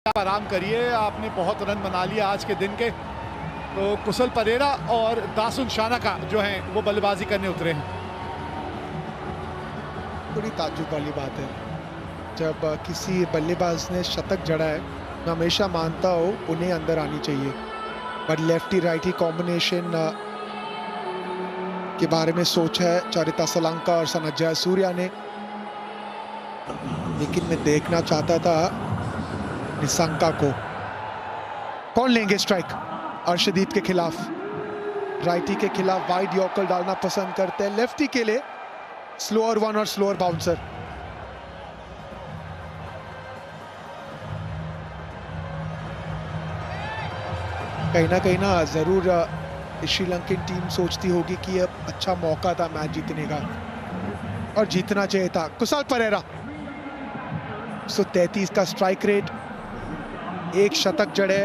आप आराम करिए, आपने बहुत रन बना लिया आज के दिन के। तो कुशल परेरा और दासुन शानाका जो हैं वो बल्लेबाजी करने उतरे हैं। थोड़ी ताज्जुब वाली बात है, जब किसी बल्लेबाज ने शतक जड़ा है, मैं हमेशा मानता हूँ उन्हें अंदर आनी चाहिए, पर लेफ्टी राइटी कॉम्बिनेशन के बारे में सोचा है चरिता सलंका और सनत जयसूर्या ने, लेकिन मैं देखना चाहता था निशंका को। कौन लेंगे स्ट्राइक? अर्शदीप के खिलाफ, राइटी के खिलाफ वाइड यॉर्कर डालना पसंद करते हैं, लेफ्टी के लिए स्लोअर वन और स्लोअर बाउंसर। कहीं ना जरूर श्रीलंकन टीम सोचती होगी कि यह अच्छा मौका था मैच जीतने का और जीतना चाहिए था। कुशल परेरा 133 का स्ट्राइक रेट, एक शतक जड़े,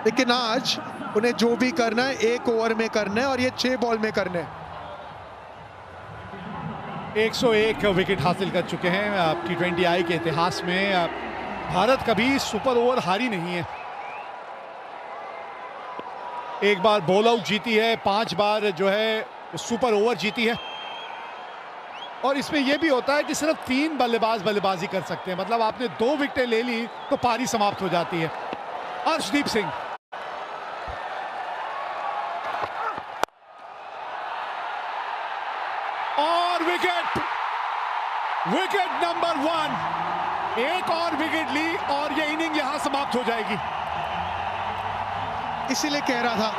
लेकिन आज उन्हें जो भी करना है 1 ओवर में करना है और ये 6 बॉल में करना है। 101 विकेट हासिल कर चुके हैं T20I के इतिहास में। भारत कभी सुपर ओवर हारी नहीं है। एक बार बॉल आउट जीती है, 5 बार जो है सुपर ओवर जीती है। और इसमें यह भी होता है कि सिर्फ 3 बल्लेबाज बल्लेबाजी कर सकते हैं, मतलब आपने 2 विकेटें ले ली तो पारी समाप्त हो जाती है। अर्शदीप सिंह और विकेट नंबर 1। एक और विकेट ली और ये इनिंग यहां समाप्त हो जाएगी। इसीलिए कह रहा था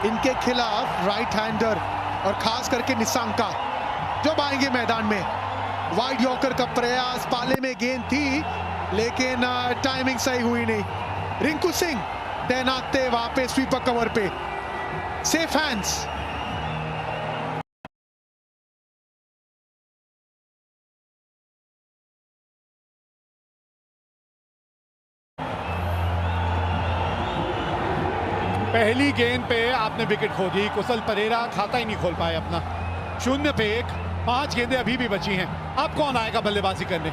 इनके खिलाफ राइट हैंडर और खास करके निशंका जब आएंगे मैदान में, वाइड यॉर्कर का प्रयास, पाले में गेंद थी लेकिन टाइमिंग सही हुई नहीं। रिंकू सिंह तैनात थे वहां पे स्वीपर कवर पे, सेफ हैंड्स। पहली गेंद पे आपने विकेट खो दी, कुशल परेरा खाता ही नहीं खोल पाए अपना। 0 पे 1, 5 गेंदें अभी भी बची हैं। अब कौन आएगा बल्लेबाजी करने?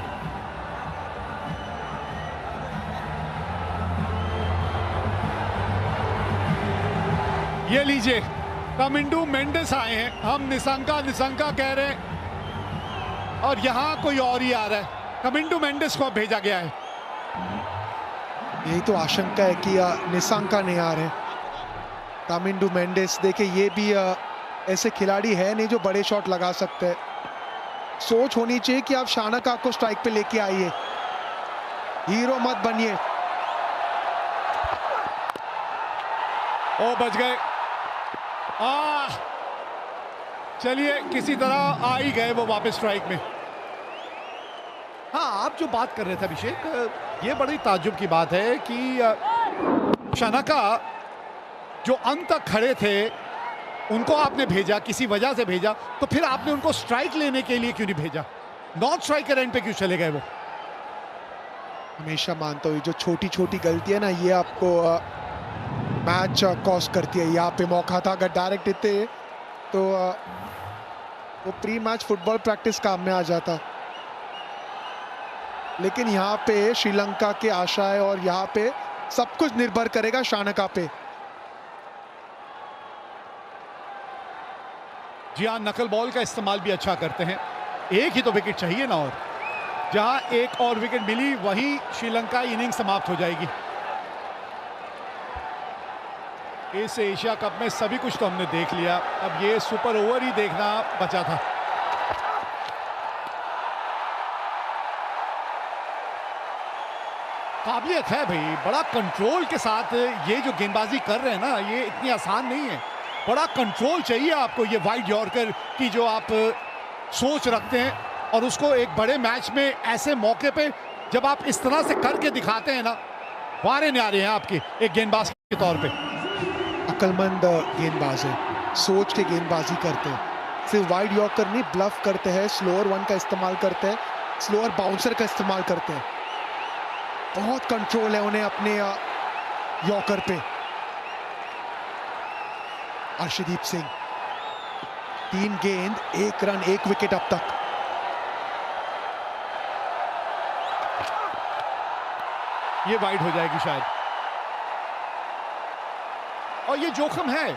ये लीजिए, कमिंडू मेंडिस आए हैं। हम निशंका कह रहे हैं और यहां कोई और ही आ रहा है। कमिंडू मेंडिस को भेजा गया है। यही तो आशंका है कि निशंका नहीं आ रहे। कामिंडू मेंडिस देखिए, ये भी ऐसे खिलाड़ी है नहीं जो बड़े शॉट लगा सकते हैं। सोच होनी चाहिए कि आप शानाका को स्ट्राइक पे लेके आइए, हीरो मत बनिए। ओ बच गए। चलिए, किसी तरह आ ही गए वो वापस स्ट्राइक में। हाँ, आप जो बात कर रहे थे अभिषेक, ये बड़ी ताज्जुब की बात है कि शानाका जो अंत तक खड़े थे उनको आपने भेजा, किसी वजह से भेजा, तो फिर आपने उनको स्ट्राइक लेने के लिए क्यों नहीं भेजा? नॉन स्ट्राइकर एंड पे क्यों चले गए वो? हमेशा मानता हूँ जो छोटी छोटी गलती है ना, ये आपको मैच कॉस्ट करती है। यहाँ पे मौका था, अगर डायरेक्ट देते तो वो प्री मैच फुटबॉल प्रैक्टिस काम में आ जाता, लेकिन यहाँ पे श्रीलंका के आशा है और यहाँ पे सब कुछ निर्भर करेगा शानाका पे। जी हाँ, नकल बॉल का इस्तेमाल भी अच्छा करते हैं। एक ही तो विकेट चाहिए ना, और जहां एक और विकेट मिली वहीं श्रीलंका इनिंग समाप्त हो जाएगी। इस एशिया कप में सभी कुछ तो हमने देख लिया, अब ये सुपर ओवर ही देखना बचा था। काबिलियत है भाई, बड़ा कंट्रोल के साथ ये जो गेंदबाजी कर रहे हैं ना, ये इतनी आसान नहीं है। बड़ा कंट्रोल चाहिए आपको, ये वाइड यॉर्कर की जो आप सोच रखते हैं, और उसको एक बड़े मैच में ऐसे मौके पे जब आप इस तरह से करके दिखाते हैं ना, वारे न्यारे हैं आपके एक गेंदबाज के तौर पे। अक्लमंद गेंदबाज है, सोच के गेंदबाजी करते हैं, सिर्फ वाइड यॉर्कर नहीं, ब्लफ करते हैं, स्लोअर वन का इस्तेमाल करते हैं, स्लोअर बाउंसर का इस्तेमाल करते हैं। बहुत कंट्रोल है उन्हें अपने यॉर्कर पे। अर्शदीप सिंह 3 गेंद 1 रन 1 विकेट अब तक। ये वाइड हो जाएगी शायद, और ये जोखिम है।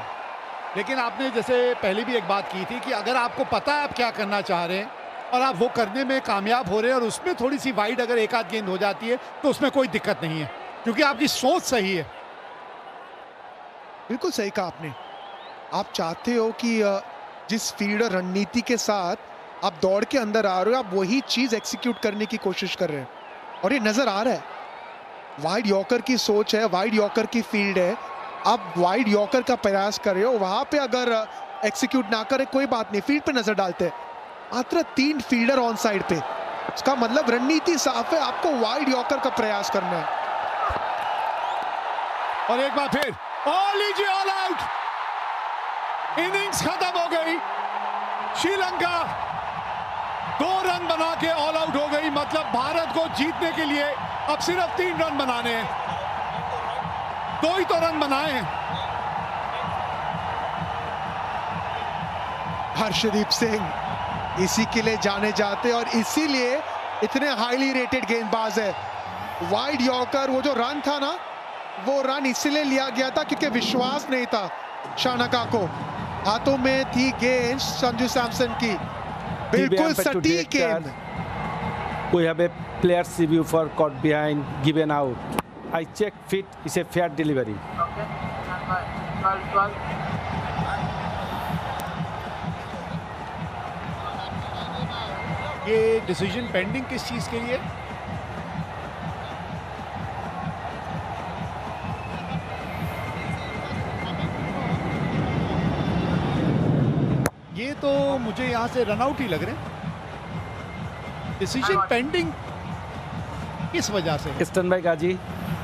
लेकिन आपने जैसे पहले भी एक बात की थी कि अगर आपको पता है आप क्या करना चाह रहे हैं और आप वो करने में कामयाब हो रहे हैं और उसमें थोड़ी सी वाइड अगर एक आध गेंद हो जाती है तो उसमें कोई दिक्कत नहीं है, क्योंकि आपकी सोच सही है। बिल्कुल सही कहा आपने। आप चाहते हो कि जिस फील्डर रणनीति के साथ आप दौड़ के अंदर आ रहे हो, आप वही चीज एक्सिक्यूट करने की कोशिश कर रहे हैं, और ये नजर आ रहा है। वाइड यॉर्कर की सोच है, वाइड यॉर्कर की फील्ड है, आप वाइड यॉर्कर का प्रयास कर रहे हो। वहां पे अगर एक्सिक्यूट ना करे कोई बात नहीं, फील्ड पे नजर डालते हैं। मात्र 3 फील्डर ऑन साइड पे, इसका मतलब रणनीति साफ है, आपको वाइड यॉर्कर का प्रयास करना है। और एक बार फिर लीजिए ऑल आउट, इनिंग्स खत्म हो गई। श्रीलंका 2 रन बना के ऑल आउट हो गई। मतलब भारत को जीतने के लिए अब सिर्फ 3 रन बनाने हैं, 2 ही तो रन बनाए हैं। हर्षदीप सिंह इसी के लिए जाने जाते और इसीलिए इतने हाईली रेटेड गेंदबाज है। वाइड यॉर्कर, वो जो रन था ना, वो रन इसलिए लिया गया था क्योंकि विश्वास नहीं था शानका को। हाथों में थी गेंद संजू सैमसन की, बिल्कुल सटीक गेंद। We have a player's review for caught behind, given out. I check fit, it's a fair delivery. Okay. 12. ये डिसीजन पेंडिंग किस चीज के लिए? ये तो मुझे यहां से रनआउट ही लग रहे हैं। डिसीजन पेंडिंग किस वजह से? Stand by गाजी।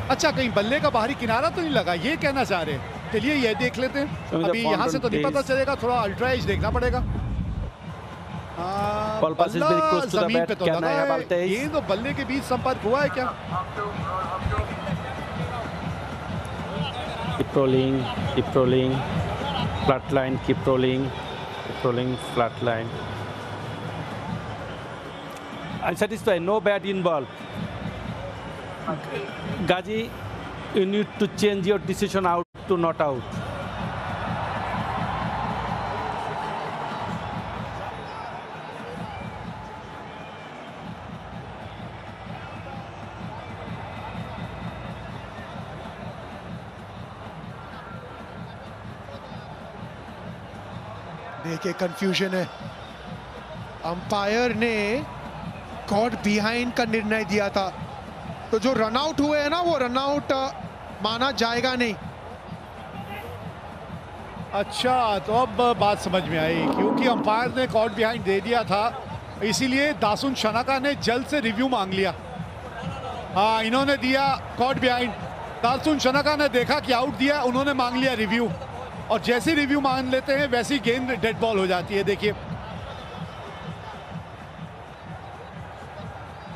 अच्छा, कहीं बल्ले का बाहरी किनारा तो नहीं लगा, ये कहना चाह रहे हैं। चलिए ये देख लेते हैं। अभी यहाँ से तो नहीं पता चलेगा, थोड़ा अल्ट्रा एज देखना पड़ेगा। Ball pass is very close to the जमीन bat. पे तो Can I have लगा Altaiz? है। ये तो बल्ले के बीच संपर्क हुआ है क्या? Keep rolling, flat line, keep rolling, flat line. I'm satisfied, no bat involved. Gaji, you need to change your decision out to not out. देखिए कंफ्यूजन है। अंपायर ने कॉट बिहाइंड का निर्णय दिया था, तो जो रनआउट हुए हैं ना, वो रनआउट माना जाएगा नहीं। अच्छा, तो अब बात समझ में आई, क्योंकि अंपायर ने कॉट बिहाइंड दे दिया था, इसीलिए दासुन शनाका ने जल्द से रिव्यू मांग लिया। हाँ, इन्होंने दिया कॉट बिहाइंड, दासुन शनाका ने देखा कि आउट दिया, उन्होंने मांग लिया रिव्यू, और जैसे रिव्यू मान लेते हैं वैसी गेंद डेड बॉल हो जाती है। देखिए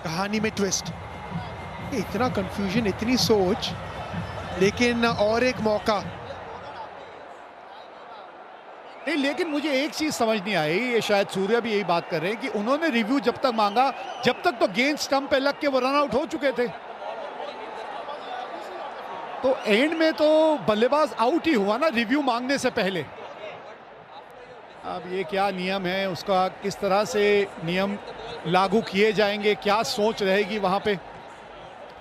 कहानी में ट्विस्ट, इतना कंफ्यूजन, इतनी सोच, लेकिन और एक मौका नहीं। लेकिन मुझे एक चीज समझ नहीं आई, ये शायद सूर्या भी यही बात कर रहे हैं कि उन्होंने रिव्यू जब तक मांगा, जब तक तो गेंद स्टंप पे लग के वो रन आउट हो चुके थे, तो एंड में तो बल्लेबाज आउट ही हुआ ना रिव्यू मांगने से पहले। अब ये क्या नियम है, उसका किस तरह से नियम लागू किए जाएंगे, क्या सोच रहेगी वहां पे।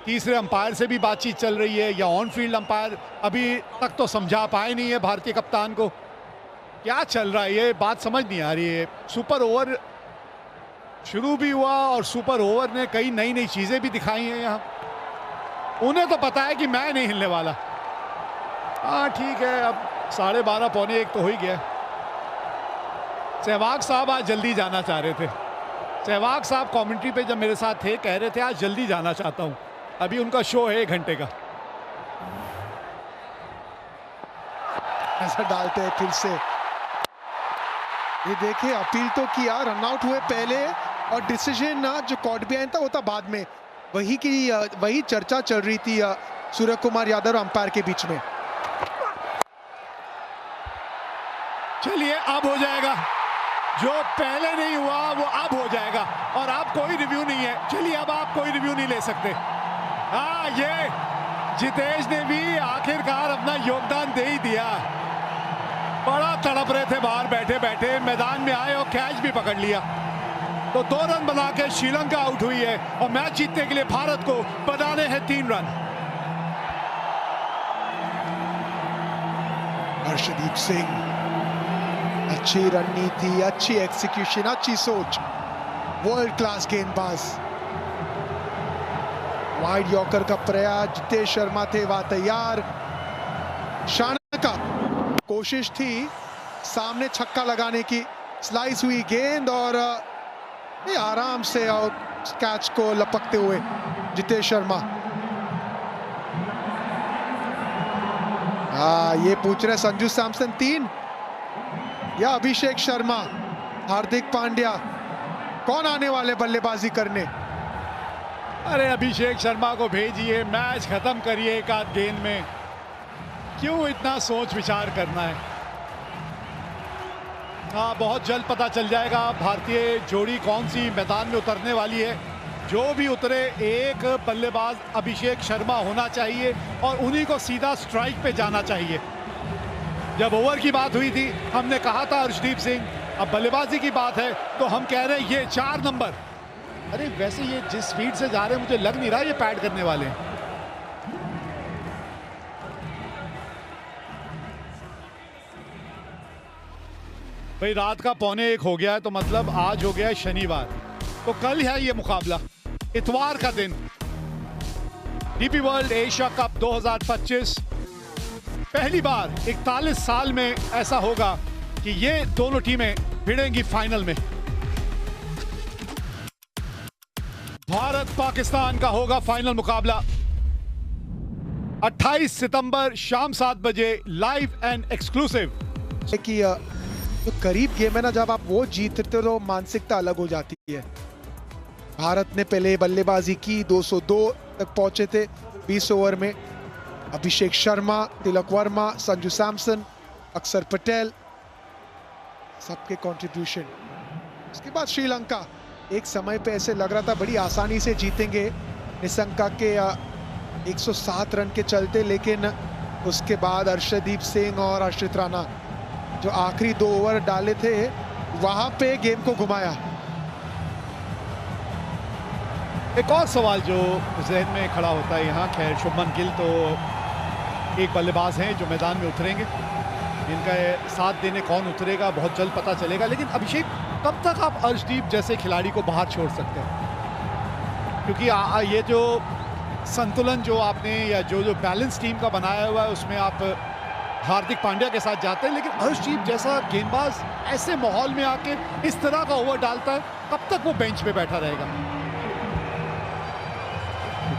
तीसरे अंपायर से भी बातचीत चल रही है, या ऑन फील्ड अंपायर अभी तक तो समझा पाए नहीं है भारतीय कप्तान को। क्या चल रहा है, ये बात समझ नहीं आ रही है। सुपर ओवर शुरू भी हुआ और सुपर ओवर ने कई नई नई चीजें भी दिखाई हैं यहाँ। उन्हें तो पता है कि मैं नहीं हिलने वाला। हाँ ठीक है, अब 12:30 पौने 1 तो हो ही गया। सहवाग साहब आज जल्दी जाना चाह रहे थे। सहवाग साहब कमेंट्री पे जब मेरे साथ थे, कह रहे थे आज जल्दी जाना चाहता हूं, अभी उनका शो है 1 घंटे का। ऐसा डालते हैं फिर से। ये देखिए, अपील तो किया, रनआउट हुए पहले, और डिसीजन जो कॉट बिहाइंड था वो था बाद में। वही चर्चा चल रही थी सूर्य कुमार यादव और अंपायर के बीच में। चलिए अब हो जाएगा, जो पहले नहीं हुआ वो अब हो जाएगा, और अब कोई रिव्यू नहीं है। चलिए अब आप कोई रिव्यू नहीं ले सकते। हाँ, ये जितेश ने भी आखिरकार अपना योगदान दे ही दिया। बड़ा तड़प रहे थे बाहर बैठे बैठे, मैदान में आए और कैच भी पकड़ लिया। तो 2 रन बना के श्रीलंका आउट हुई है और मैच जीतने के लिए भारत को बनाने हैं 3 रन। अर्शदीप सिंह, अच्छी रणनीति, अच्छी एक्सिक्यूशन, अच्छी सोच, वर्ल्ड क्लास गेंदबाज। वाइड यॉर्कर का प्रयास, जितेश शर्मा थे वहां तैयार। शाना का कोशिश थी सामने छक्का लगाने की, स्लाइस हुई गेंद और ये आराम से आउट कैच को लपकते हुए जितेश शर्मा। ये पूछ रहे संजू सैमसन 3 या अभिषेक शर्मा, हार्दिक पांड्या, कौन आने वाले बल्लेबाजी करने? अरे अभिषेक शर्मा को भेजिए, मैच खत्म करिए एक आध गेंद में, क्यों इतना सोच विचार करना है। हाँ, बहुत जल्द पता चल जाएगा भारतीय जोड़ी कौन सी मैदान में उतरने वाली है। जो भी उतरे, एक बल्लेबाज अभिषेक शर्मा होना चाहिए और उन्हीं को सीधा स्ट्राइक पे जाना चाहिए। जब ओवर की बात हुई थी हमने कहा था अर्शदीप सिंह, अब बल्लेबाजी की बात है तो हम कह रहे हैं ये 4 नंबर। अरे वैसे ये जिस स्पीड से जा रहे हैं मुझे लग नहीं रहा ये पैड करने वाले हैं। भाई रात का 1:45 हो गया है तो मतलब आज हो गया है शनिवार, तो कल है ये मुकाबला, इतवार का दिन। डीपी वर्ल्ड एशिया कप 2025, पहली बार 41 साल में ऐसा होगा कि ये दोनों टीमें भिड़ेंगी फाइनल में। भारत पाकिस्तान का होगा फाइनल मुकाबला 28 सितंबर शाम 7 बजे, लाइव एंड एक्सक्लूसिव। कि जो करीब गेम है ना, जब आप वो जीतते हो तो मानसिकता अलग हो जाती है। भारत ने पहले बल्लेबाजी की, 202 तक पहुंचे थे 20 ओवर में। अभिषेक शर्मा, तिलक वर्मा, संजू सैमसन, अक्षर पटेल, सबके कंट्रीब्यूशन। उसके बाद श्रीलंका, एक समय पे ऐसे लग रहा था बड़ी आसानी से जीतेंगे निशंका के 107 रन के चलते, लेकिन उसके बाद अर्शदीप सिंह और आश्रित राणा जो आखिरी 2 ओवर डाले थे वहां पे गेम को घुमाया। एक और सवाल जो जहन में खड़ा होता है यहाँ, खैर शुभमन गिल तो एक बल्लेबाज हैं जो मैदान में उतरेंगे, इनका साथ देने कौन उतरेगा बहुत जल्द पता चलेगा। लेकिन अभिषेक, कब तक आप अर्शदीप जैसे खिलाड़ी को बाहर छोड़ सकते हैं? क्योंकि ये जो संतुलन जो आपने या जो बैलेंस टीम का बनाया हुआ है उसमें आप हार्दिक पांड्या के साथ जाते हैं, लेकिन अर्शदीप जैसा गेंदबाज ऐसे माहौल में आके इस तरह का ओवर डालता है, कब तक वो बेंच पे बैठा रहेगा?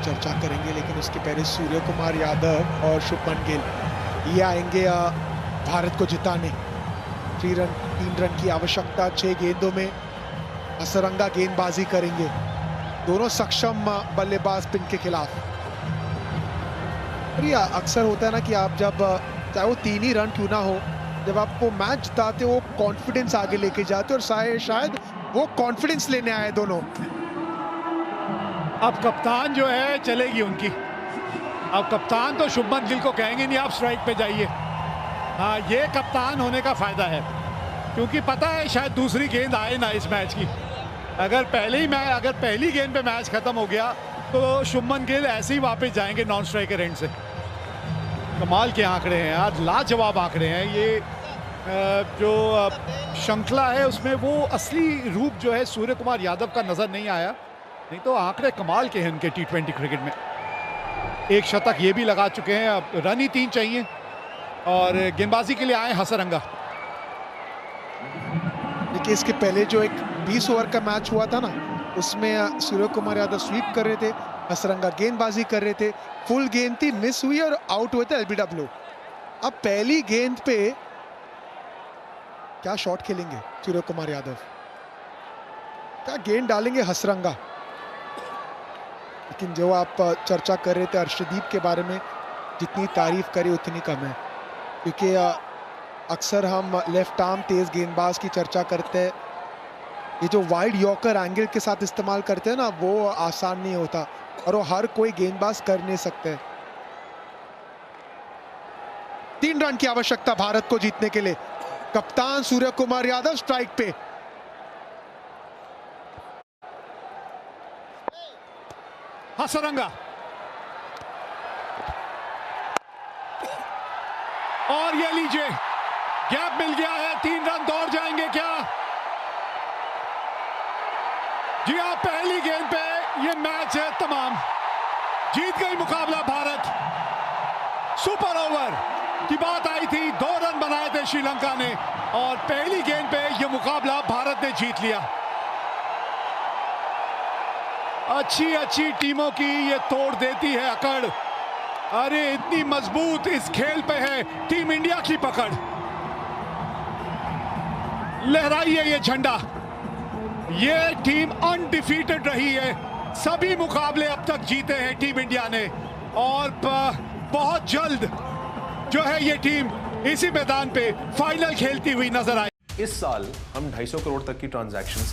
चर्चा करेंगे, लेकिन उसके पहले सूर्य कुमार यादव और शुभमन गिल ये आएंगे भारत को जिताने। 3 रन की आवश्यकता 6 गेंदों में, असरंगा गेंदबाजी करेंगे दोनों सक्षम बल्लेबाज पिन के खिलाफ। और ये अक्सर होता है ना कि आप जब चाहे वो 3 ही रन क्यों ना हो, जब आपको मैच जिताते हो कॉन्फिडेंस आगे लेके जाते हो, और शायद वो कॉन्फिडेंस लेने आए दोनों। अब कप्तान जो है चलेगी उनकी, अब कप्तान तो शुभमन गिल को कहेंगे नहीं आप स्ट्राइक पे जाइए। हाँ, ये कप्तान होने का फायदा है, क्योंकि पता है शायद दूसरी गेंद आए ना इस मैच की। अगर पहली गेंद पे मैच खत्म हो गया तो शुभमन गिल ऐसे ही वापस जाएंगे नॉन स्ट्राइकर एंड से। कमाल के आंकड़े हैं यार, लाजवाब आंकड़े हैं। ये जो श्रृंखला है उसमें वो असली रूप जो है सूर्य कुमार यादव का नजर नहीं आया, नहीं तो आंकड़े कमाल के हैं उनके T20 क्रिकेट में। एक शतक ये भी लगा चुके हैं, अब रन ही 3 चाहिए और गेंदबाजी के लिए आए हसरंगा। देखिए इसके पहले जो एक 20 ओवर का मैच हुआ था ना, उसमें सूर्य कुमार यादव स्वीप कर रहे थे, हसरंगा गेंदबाजी कर रहे थे, फुल गेंद थी, मिस हुई और आउट हुए थे LBW। अब पहली गेंद पे क्या शॉट खेलेंगे सूर्य कुमार यादव, क्या गेंद डालेंगे हसरंगा। लेकिन जो आप चर्चा कर रहे थे अर्शदीप के बारे में, जितनी तारीफ करें उतनी कम है, क्योंकि अक्सर हम लेफ्ट आर्म तेज गेंदबाज की चर्चा करते हैं, ये जो वाइड यॉर्कर एंगल के साथ इस्तेमाल करते हैं ना, वो आसान नहीं होता और वो हर कोई गेंदबाज कर नहीं सकते। 3 रन की आवश्यकता भारत को जीतने के लिए। कप्तान सूर्य कुमार यादव स्ट्राइक पे। हसरंगा और ये लीजिए, गैप मिल गया है। 3 रन दौड़ जाएंगे क्या? जी हाँ, पहली गेंद पे ये मैच है तमाम। जीत गई मुकाबला भारत। सुपर ओवर की बात आई थी, 2 रन बनाए थे श्रीलंका ने और पहली गेंद पे ये मुकाबला भारत ने जीत लिया। अच्छी टीमों की ये तोड़ देती है अकड़। अरे इतनी मजबूत इस खेल पे है टीम इंडिया की पकड़। लहराइए ये झंडा। ये टीम अनडिफीटेड रही है, सभी मुकाबले अब तक जीते हैं टीम इंडिया ने और बहुत जल्द जो है ये टीम इसी मैदान पे फाइनल खेलती हुई नजर आए। इस साल हम 250 करोड़ तक की ट्रांजैक्शंस